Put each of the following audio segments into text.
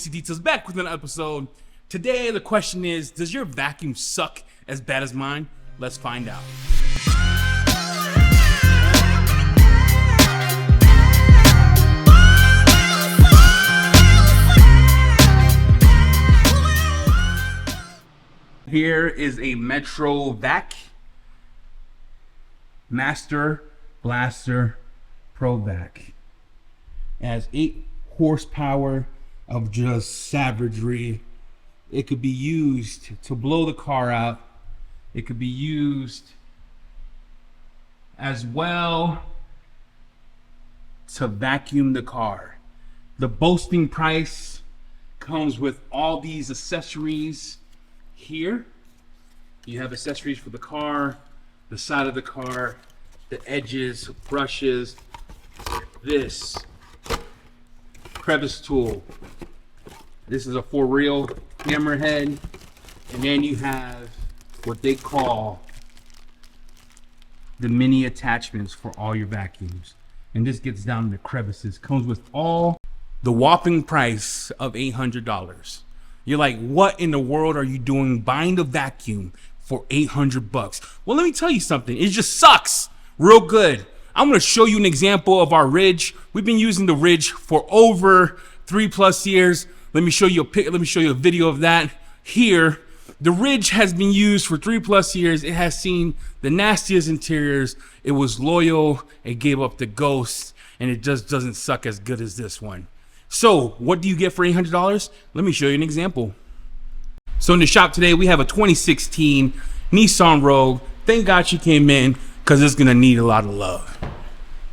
DC Details back with an episode. Today the question is, does your vacuum suck as bad as mine? Let's find out. Here is a METROVAC Master Blaster Pro Vac. It has 8 horsepower of just savagery. It could be used to blow the car out. It could be used as well to vacuum the car. The boasting price comes with all these accessories here. You have accessories for the car, the side of the car, the edges, brushes, this crevice tool. This is a for real hammerhead, and then you have what they call the mini attachments for all your vacuums. And this gets down to the crevices. Comes with all the whopping price of $800. You're like, what in the world are you doing buying a vacuum for $800? Well, let me tell you something. It just sucks real good. I'm going to show you an example of our Ridge. We've been using the Ridge for over 3+ years. Let me show you a video of that here. The Ridge has been used for 3+ years. It has seen the nastiest interiors. It was loyal. It gave up the ghost, and it just doesn't suck as good as this one. So what do you get for $800? Let me show you an example. So in the shop today, we have a 2016 Nissan Rogue. Thank God she came in, because it's gonna need a lot of love.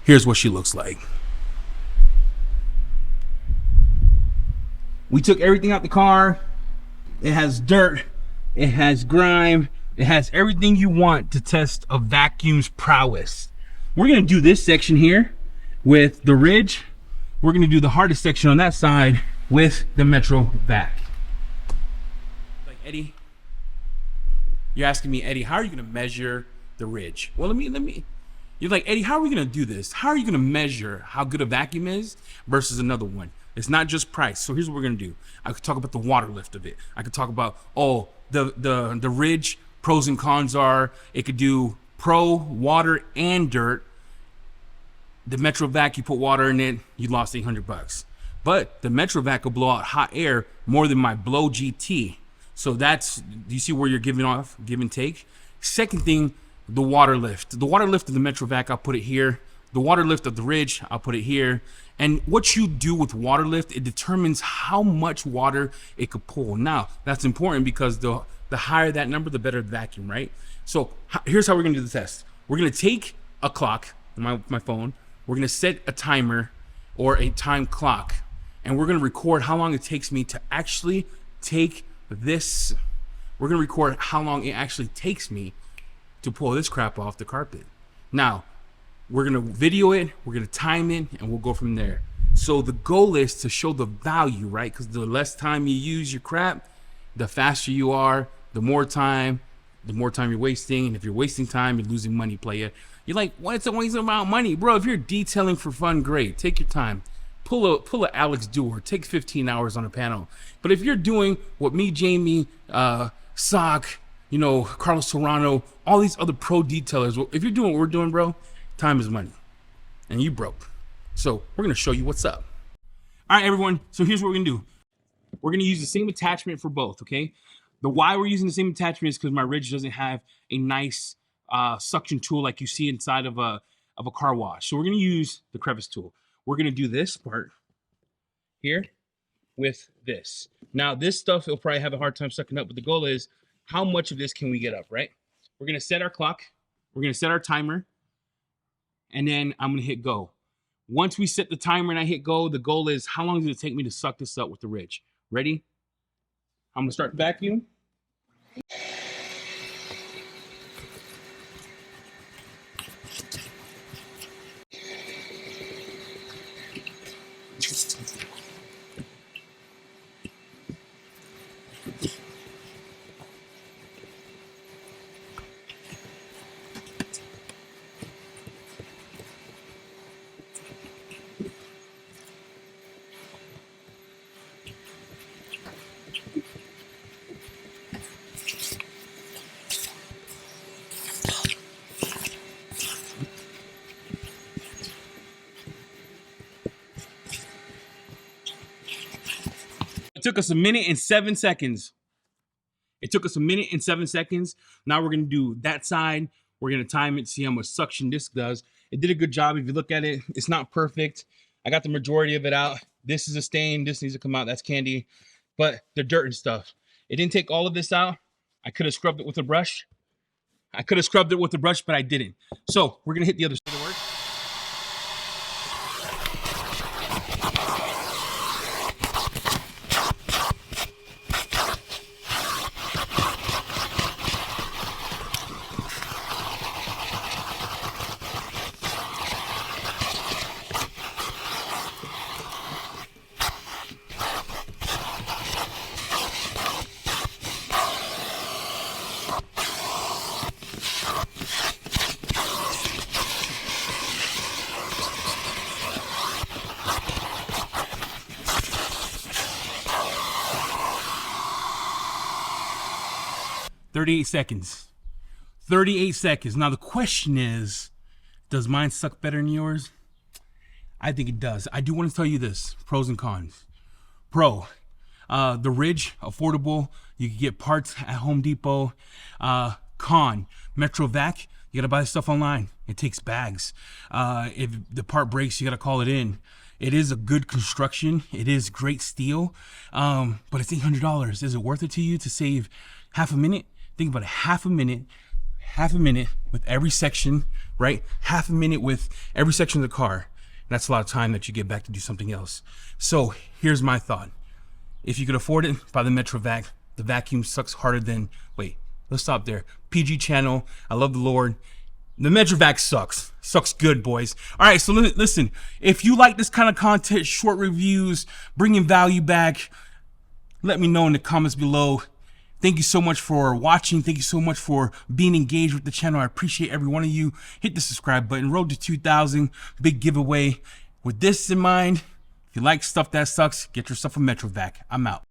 Here's what she looks like. We took everything out the car. It has dirt, it has grime, it has everything you want to test a vacuum's prowess. We're gonna do this section here with the Ridge. We're gonna do the hardest section on that side with the METROVAC. Like, Eddie, you're asking me, Eddie, how are you gonna measure the Ridge? Well, let me. You're like, Eddie, how are we gonna do this? How are you gonna measure how good a vacuum is versus another one? It's not just price. So here's what we're gonna do. I could talk about the water lift of it. I could talk about, oh, the Ridge pros and cons are, it could do pro, water, and dirt. The METROVAC, you put water in it, you lost $800. But the METROVAC will blow out hot air more than my Blow GT. So that's, do you see where you're giving off, give and take? Second thing, the water lift. The water lift of the METROVAC, I'll put it here. The water lift of the Ridge, I'll put it here. And what you do with water lift, it determines how much water it could pull. Now, that's important because the higher that number, the better the vacuum, right? So here's how we're gonna do the test. We're gonna take a clock, my phone, we're gonna set a timer or a time clock, and we're gonna record how long it takes me to actually take this. We're gonna record how long it actually takes me to pull this crap off the carpet. Now, we're gonna video it, we're gonna time it, and we'll go from there. So the goal is to show the value, right? Because the less time you use your crap, the faster you are, the more time you're wasting. And if you're wasting time, you're losing money, player. You're like, what's a waste about money? Bro, if you're detailing for fun, great. Take your time. Pull a Alex Dewar. Take 15 hours on a panel. But if you're doing what me, Jamie, Sock, Carlos Serrano, all these other pro detailers, if you're doing what we're doing, bro, time is money. And you broke. So we're going to show you what's up. All right, everyone. So here's what we're going to do. We're going to use the same attachment for both, okay? The why we're using the same attachment is because my Ridge doesn't have a nice suction tool like you see inside of a car wash. So we're going to use the crevice tool. We're going to do this part here with this. Now, this stuff, it'll probably have a hard time sucking up, but the goal is how much of this can we get up, right? We're going to set our clock. We're going to set our timer. And then I'm going to hit go. Once we set the timer and I hit go, the goal is how long does it take me to suck this up with the Ridge? Ready? I'm going to start the vacuum. took us 1:07. It took us 1:07. Now we're gonna do that side. We're gonna time it, see how much suction this does. It did a good job. If you look at it, it's not perfect. I got the majority of it out. This is a stain. This needs to come out. That's candy. But the dirt and stuff. It didn't take all of this out. I could have scrubbed it with a brush. But I didn't. So we're gonna hit the other side of the work. 38 seconds. 38 seconds. Now the question is, does mine suck better than yours? I think it does. I do want to tell you this, pros and cons. Pro, the Ridge, affordable. You can get parts at Home Depot. Con, METROVAC, you gotta buy stuff online. It takes bags. If the part breaks, you gotta call it in. It is a good construction. It is great steel, but it's $800. Is it worth it to you to save half a minute? Think about it, half a minute with every section, right? Half a minute with every section of the car. That's a lot of time that you get back to do something else. So here's my thought. If you could afford it, buy the METROVAC. The vacuum sucks harder than, wait, let's stop there. PG channel, I love the Lord. The METROVAC sucks. Sucks good, boys. All right, so listen, if you like this kind of content, short reviews, bringing value back, let me know in the comments below. Thank you so much for watching. Thank you so much for being engaged with the channel. I appreciate every one of you. Hit the subscribe button. Road to 2,000. Big giveaway. With this in mind, if you like stuff that sucks, get yourself a METROVAC. I'm out.